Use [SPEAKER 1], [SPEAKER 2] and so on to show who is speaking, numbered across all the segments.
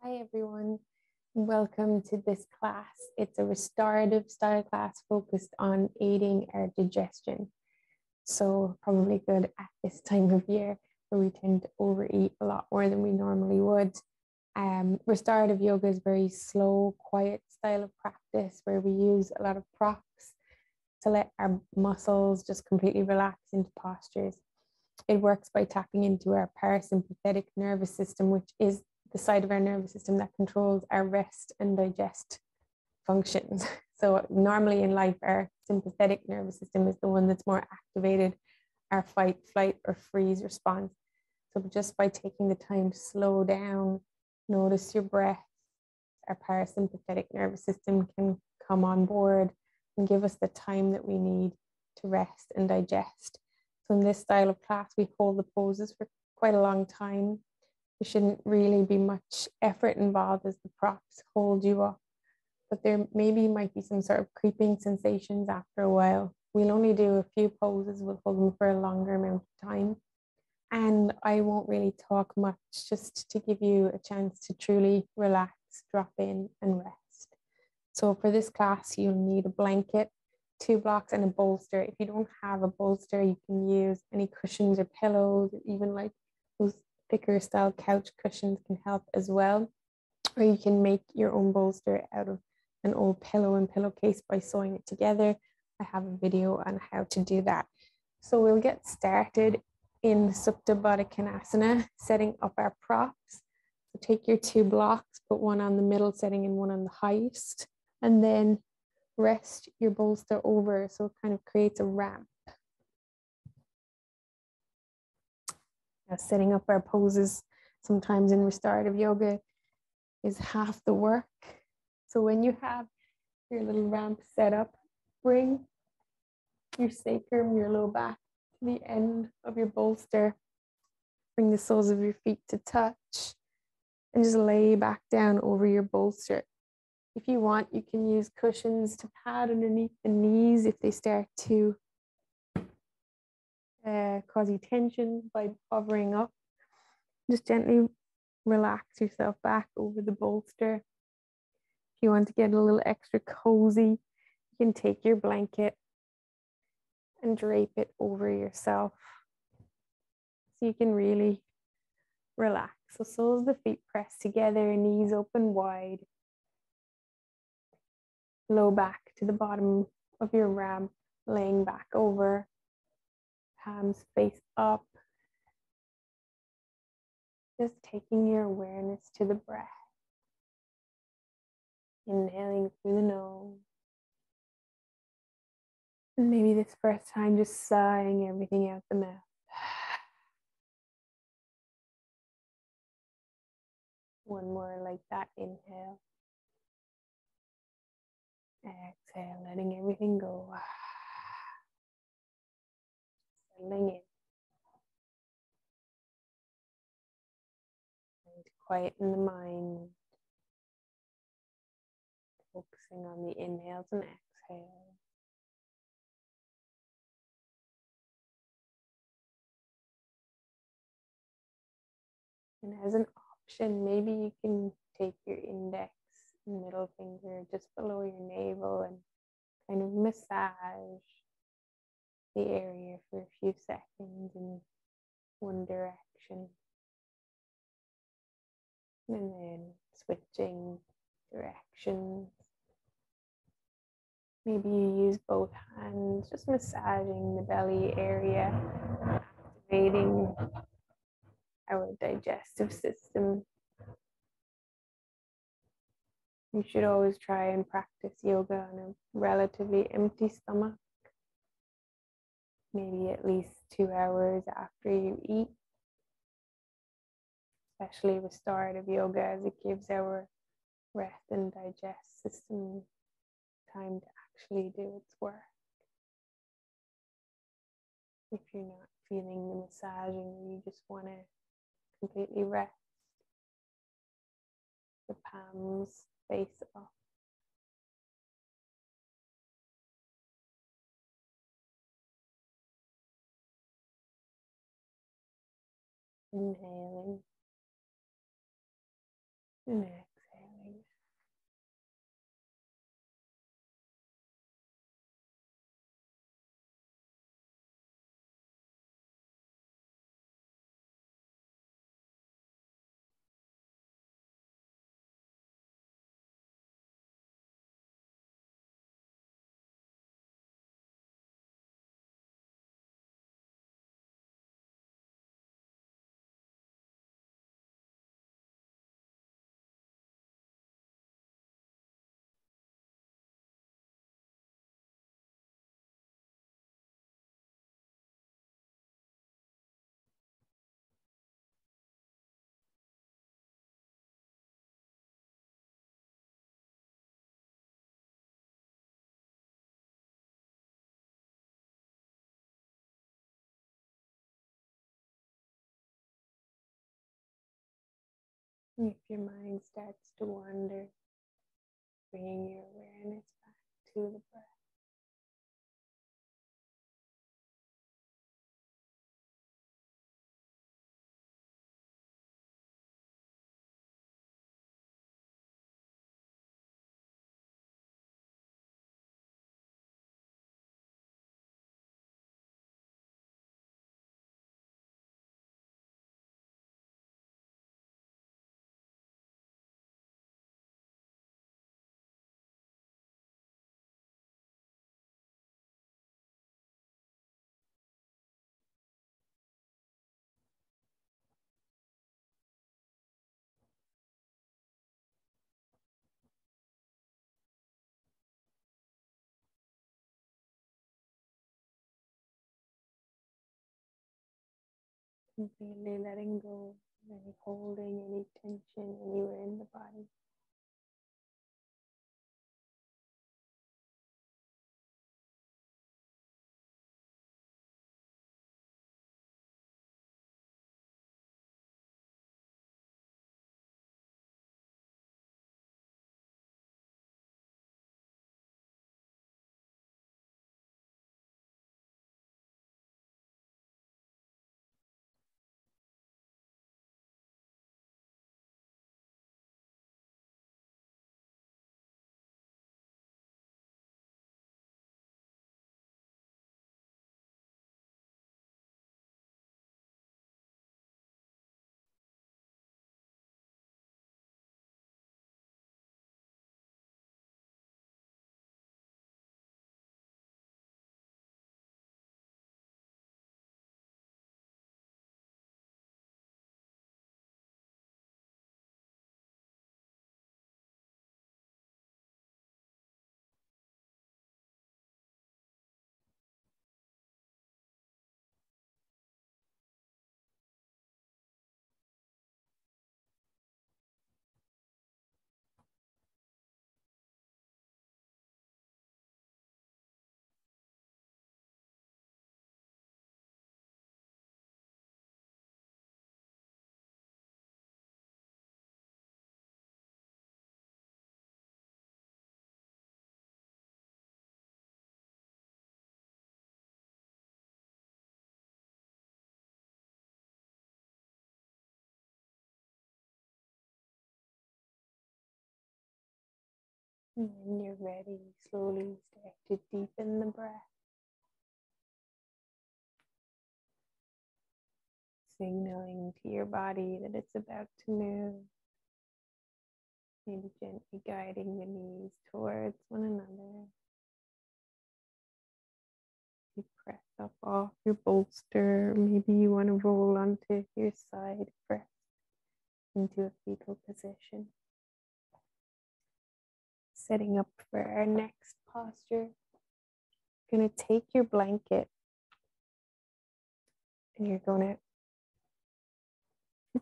[SPEAKER 1] Hi everyone, welcome to this class. It's a restorative style class focused on aiding our digestion. So probably good at this time of year where we tend to overeat a lot more than we normally would. Restorative yoga is very slow, quiet style of practice where we use a lot of props to let our muscles just completely relax into postures. It works by tapping into our parasympathetic nervous system, which is the side of our nervous system that controls our rest and digest functions. So normally in life, our sympathetic nervous system is the one that's more activated, our fight, flight, or freeze response. So just by taking the time to slow down, notice your breath, our parasympathetic nervous system can come on board and give us the time that we need to rest and digest. So in this style of class, we hold the poses for quite a long time. There shouldn't really be much effort involved as the props hold you up, but there maybe might be some sort of creeping sensations after a while. We'll only do a few poses, we'll hold them for a longer amount of time. And I won't really talk much, just to give you a chance to truly relax, drop in, and rest. So for this class, you'll need a blanket, 2 blocks, and a bolster. If you don't have a bolster, you can use any cushions or pillows, or even like those thicker style couch cushions can help as well. Or you can make your own bolster out of an old pillow and pillowcase by sewing it together. I have a video on how to do that. So we'll get started in Supta Baddha Konasana, setting up our props. So take your 2 blocks, put one on the middle setting and one on the highest, and then rest your bolster over so it kind of creates a ramp. Now, setting up our poses sometimes in restorative yoga is half the work. So when you have your little ramp set up, bring your sacrum, your low back to the end of your bolster. Bring the soles of your feet to touch and just lay back down over your bolster. If you want, you can use cushions to pad underneath the knees if they start to cause you tension by hovering up. Just gently relax yourself back over the bolster. If you want to get a little extra cozy, you can take your blanket and drape it over yourself so you can really relax. So soles of the feet press together, knees open wide. Low back to the bottom of your ramp, laying back over, palms face up. Just taking your awareness to the breath. Inhaling through the nose. And maybe this first time, just sighing everything out the mouth. One more like that. Inhale. Exhale, letting everything go. Settling in. And quieten the mind. Focusing on the inhales and exhales. And as an option, maybe you can take your index and middle finger just below your navel and kind of massage the area for a few seconds in one direction. And then switching directions. Maybe you use both hands, just massaging the belly area, activating our digestive system. You should always try and practice yoga on a relatively empty stomach, maybe at least 2 hours after you eat, especially restorative yoga, as it gives our rest and digest system time to actually do its work. If you're not feeling the massaging, you just want to completely rest. The palms face up. Inhaling. And exhaling. If your mind starts to wander, bringing your awareness back to the breath. Completely letting go of any holding, any tension anywhere in the body. And when you're ready, slowly start to deepen the breath, signaling to your body that it's about to move. Maybe gently guiding the knees towards one another. You press up off your bolster. Maybe you want to roll onto your side first into a fetal position. Setting up for our next posture. You're going to take your blanket and you're going to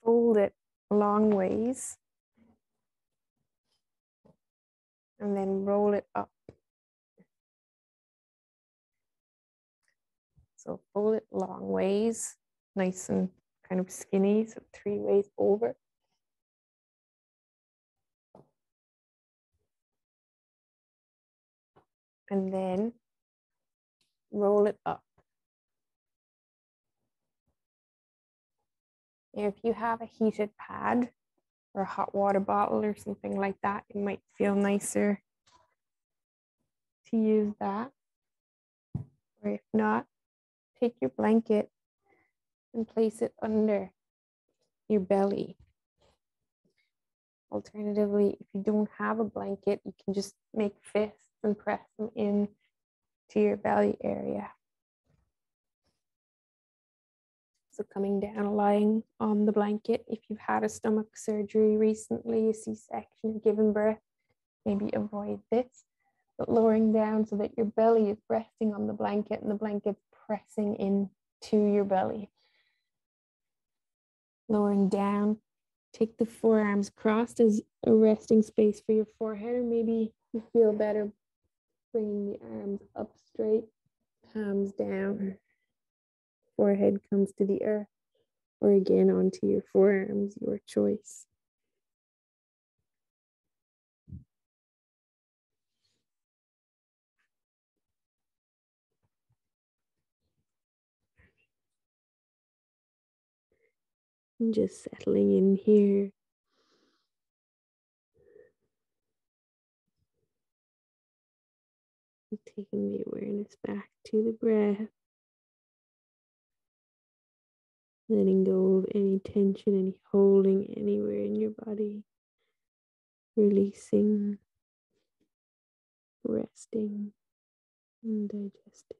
[SPEAKER 1] fold it long ways and then roll it up. So fold it long ways, nice and kind of skinny, so 3 ways over. And then roll it up. If you have a heated pad, or a hot water bottle or something like that. It might feel nicer to use that. Or if not, take your blanket and place it under your belly. Alternatively, if you don't have a blanket, you can just make fists and press them in to your belly area. So coming down, lying on the blanket. If you've had a stomach surgery recently, a C-section, given birth, maybe avoid this. But lowering down so that your belly is resting on the blanket and the blanket's pressing into your belly. Lowering down, take the forearms crossed as a resting space for your forehead, or maybe you feel better bringing the arms up straight, palms down, forehead comes to the earth, or again onto your forearms, your choice. And just settling in here. And taking the awareness back to the breath. Letting go of any tension, any holding anywhere in your body. Releasing, resting, and digesting.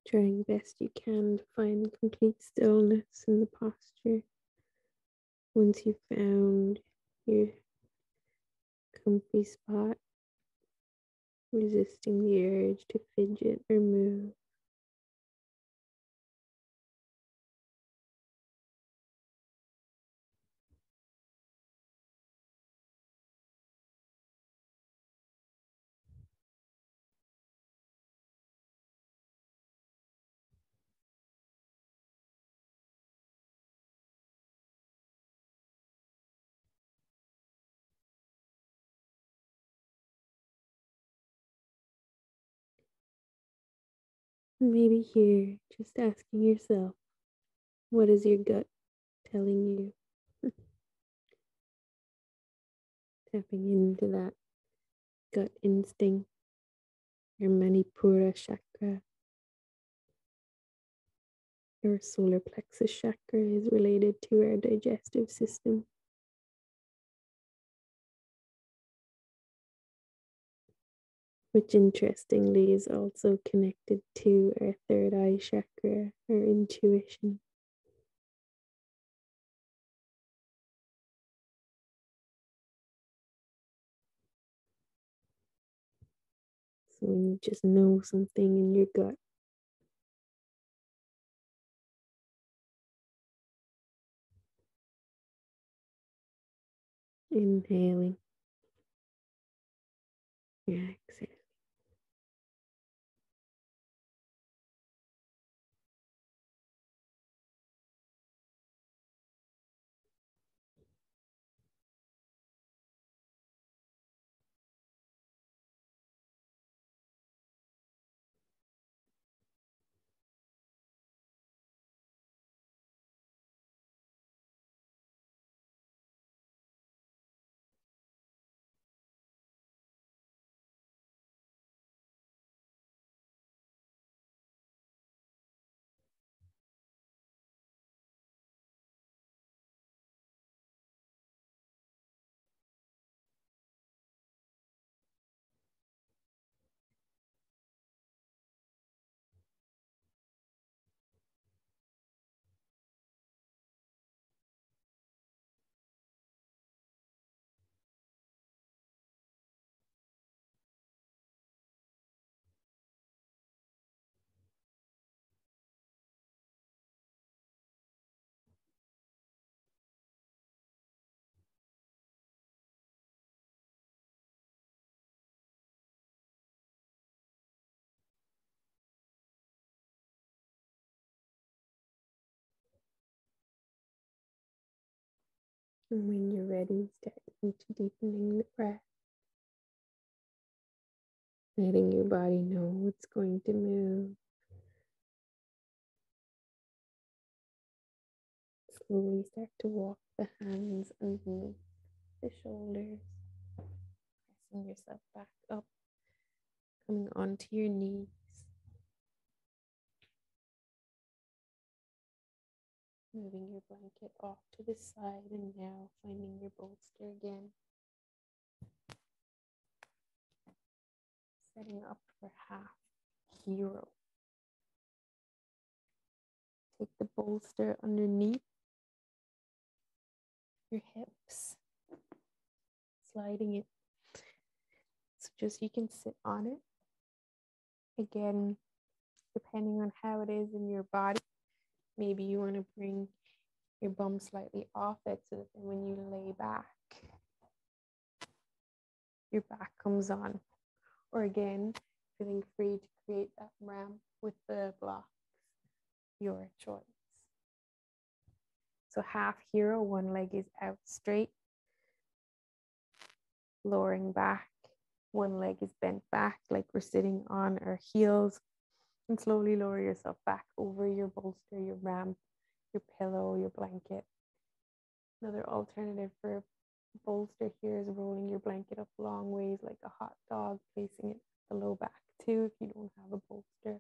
[SPEAKER 1] Trying best you can to find complete stillness in the posture. Once you've found your comfy spot, resisting the urge to fidget or move. Maybe here, just asking yourself, what is your gut telling you? Tapping into that gut instinct, your Manipura chakra. Our solar plexus chakra is related to our digestive system. Which interestingly is also connected to our third eye chakra, our intuition. So when you just know something in your gut, inhaling, exhaling. And when you're ready, start into deepening the breath, letting your body know it's going to move. Slowly start to walk the hands underneath the shoulders, pressing yourself back up, coming onto your knees. Moving your blanket off to the side and now finding your bolster again. Setting up for half hero. Take the bolster underneath your hips, sliding it so just you can sit on it. Again, depending on how it is in your body, maybe you want to bring your bum slightly off it so that then when you lay back, your back comes on. Or again, feeling free to create that ramp with the blocks, your choice. So half hero, one leg is out straight, lowering back, one leg is bent back like we're sitting on our heels, and slowly lower yourself back over your bolster, your ramp, your pillow, your blanket. Another alternative for bolster here is rolling your blanket up long ways like a hot dog, placing it at the low back too if you don't have a bolster.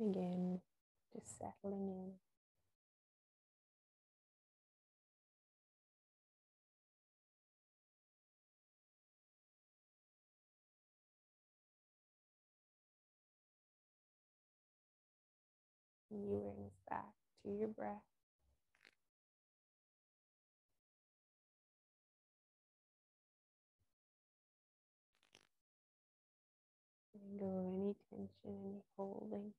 [SPEAKER 1] Again, just settling in. And you bring us back to your breath. Letting go of any tension, any holding.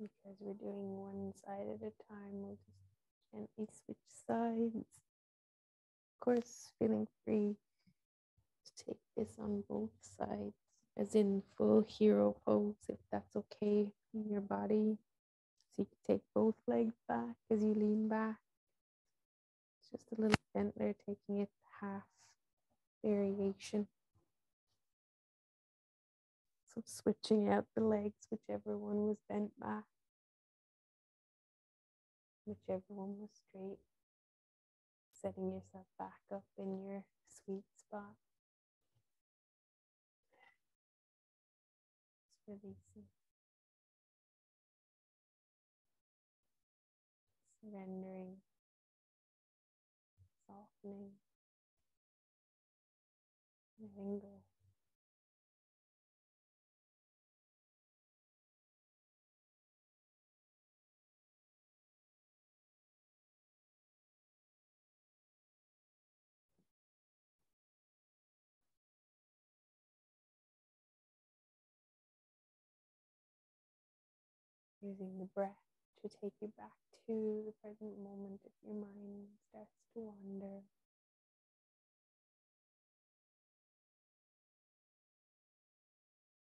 [SPEAKER 1] Because we're doing one side at a time, we'll just gently switch sides. Of course, feeling free to take this on both sides, as in full hero pose, if that's okay in your body. So you can take both legs back as you lean back. It's just a little gentler, taking it half variation. So switching out the legs, whichever one was bent back, whichever one was straight. Setting yourself back up in your sweet spot. Just releasing. Surrendering. Softening. Letting go. Using the breath to take you back to the present moment if your mind starts to wander.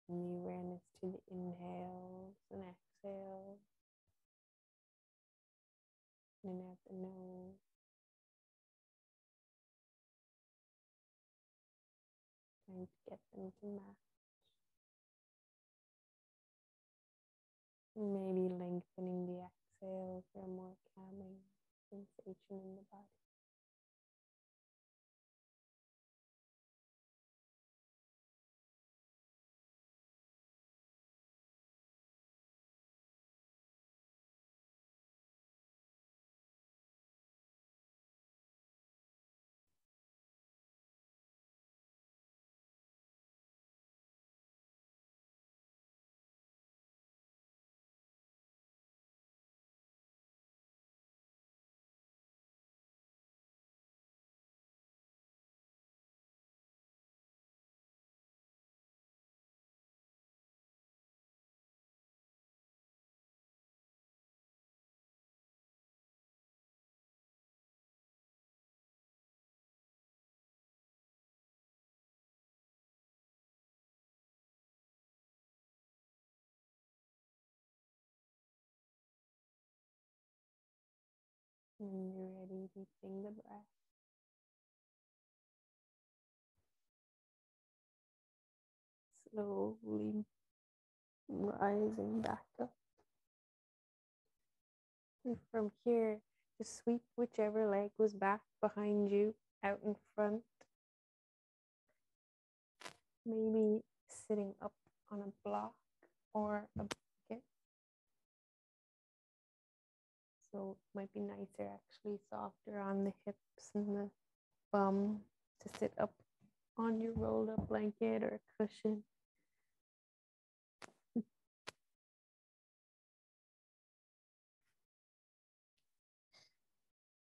[SPEAKER 1] And the awareness to the inhales and exhales. In out the nose. Trying to get them to match. Maybe lengthening the exhale for a more calming sensation in the body. When you're ready, deepening the breath. Slowly rising back up. And from here, just sweep whichever leg was back behind you out in front. Maybe sitting up on a block or a blanket. So it might be nicer, actually, softer on the hips and the bum to sit up on your rolled up blanket or a cushion.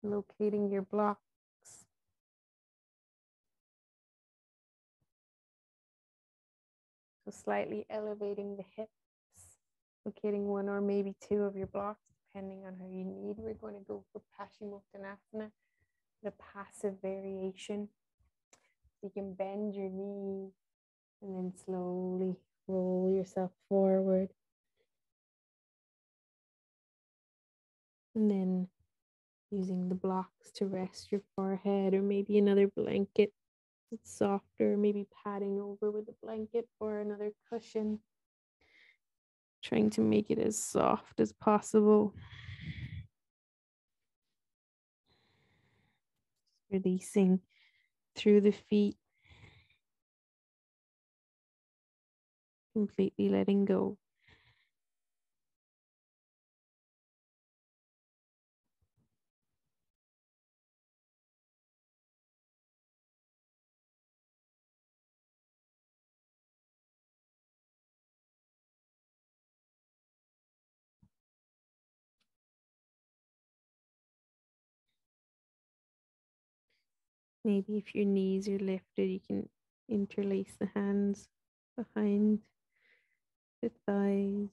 [SPEAKER 1] Locating your blocks. So slightly elevating the hips, locating one or maybe two of your blocks, depending on how you need. We're going to go for Paschimottanasana, the passive variation. You can bend your knees and then slowly roll yourself forward. And then using the blocks to rest your forehead, or maybe another blanket that's softer, maybe padding over with a blanket or another cushion. Trying to make it as soft as possible. Releasing through the feet. Completely letting go. Maybe if your knees are lifted, you can interlace the hands behind the thighs.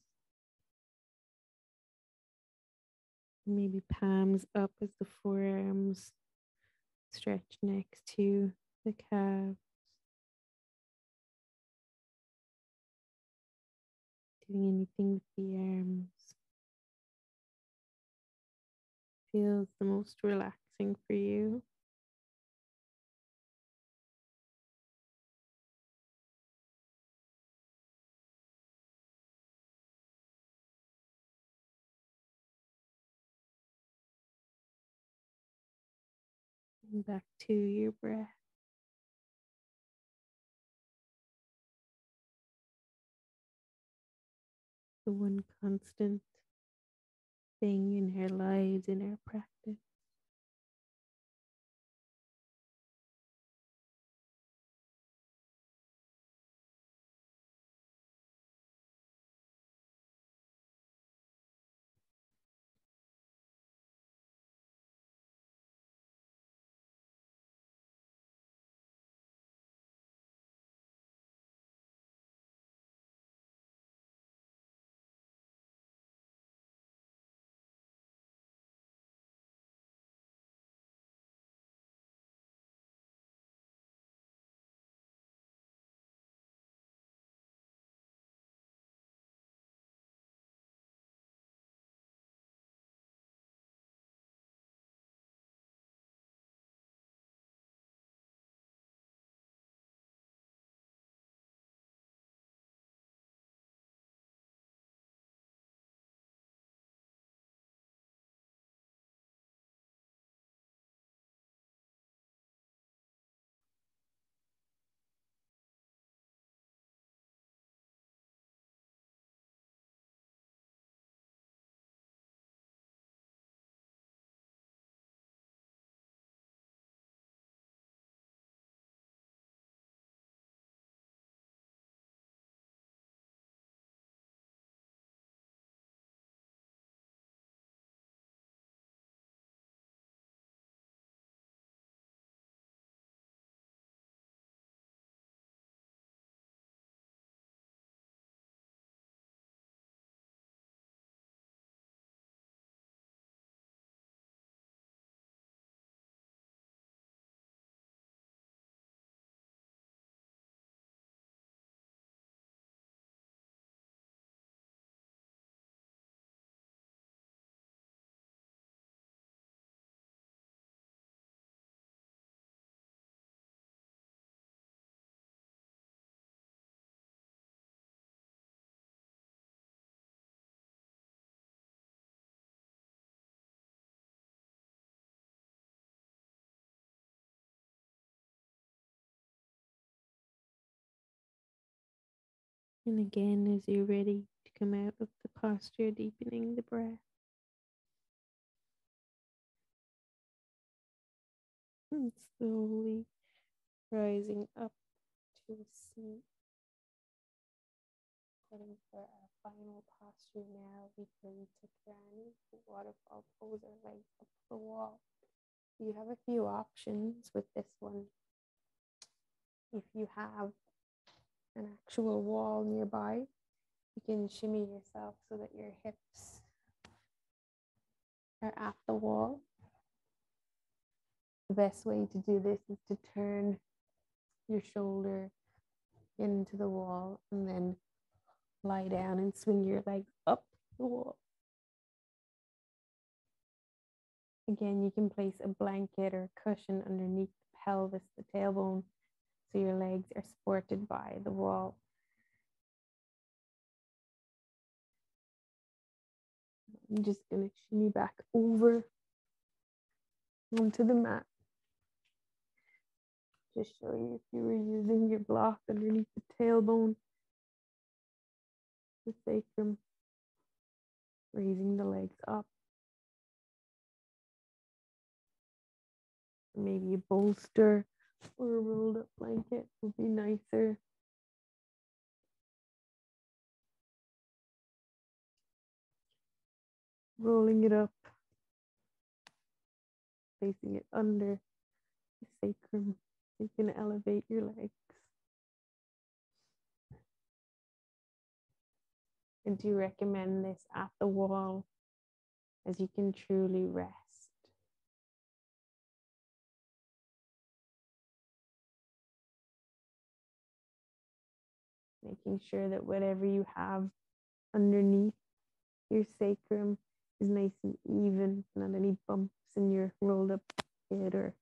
[SPEAKER 1] Maybe palms up as the forearms stretch next to the calves. Doing anything with the arms feels the most relaxing for you. And back to your breath. The one constant thing in our lives, in our practice. And again, as you're ready to come out of the posture, deepening the breath. And slowly rising up to a seat. Heading for our final posture now, we can Chakrani, waterfall pose, our legs up the wall. You have a few options with this one. If you have an actual wall nearby, you can shimmy yourself so that your hips are at the wall. The best way to do this is to turn your shoulder into the wall and then lie down and swing your legs up the wall. Again, you can place a blanket or cushion underneath the pelvis, the tailbone, so your legs are supported by the wall. I'm just going to shimmy back over onto the mat. Just show you if you were using your block underneath the tailbone, the sacrum, raising the legs up. Maybe a bolster or a rolled up blanket would be nicer. Rolling it up, placing it under the sacrum. You can elevate your legs. I do recommend this at the wall as you can truly rest. Making sure that whatever you have underneath your sacrum is nice and even, not any bumps in your rolled up head or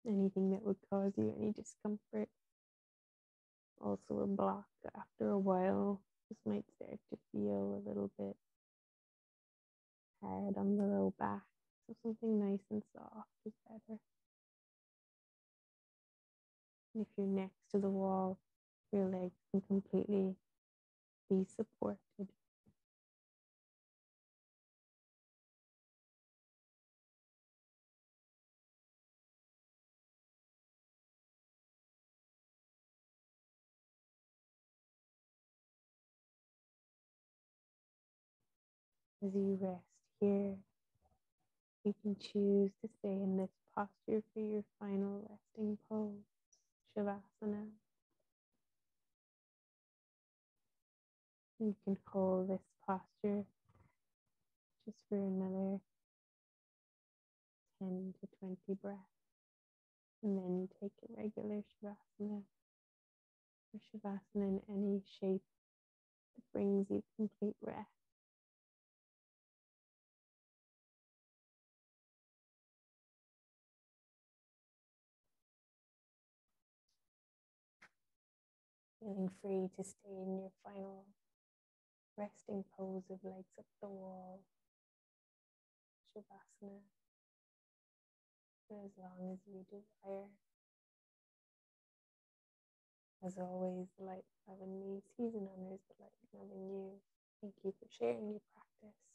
[SPEAKER 1] anything that would cause you any discomfort. Also a block after a while, this might start to feel a little bit hard on the low back. So something nice and soft is better. If you're next to the wall, your legs can completely be supported. As you rest here, you can choose to stay in this posture for your final resting pose, Shavasana. You can hold this posture just for another 10 to 20 breaths, and then take a regular Shavasana or Shavasana in any shape that brings you complete rest. Feeling free to stay in your final resting pose of legs up the wall, Shavasana, for as long as you desire. As always, the light loving me sees and honors the light loving you. Thank you for sharing your practice.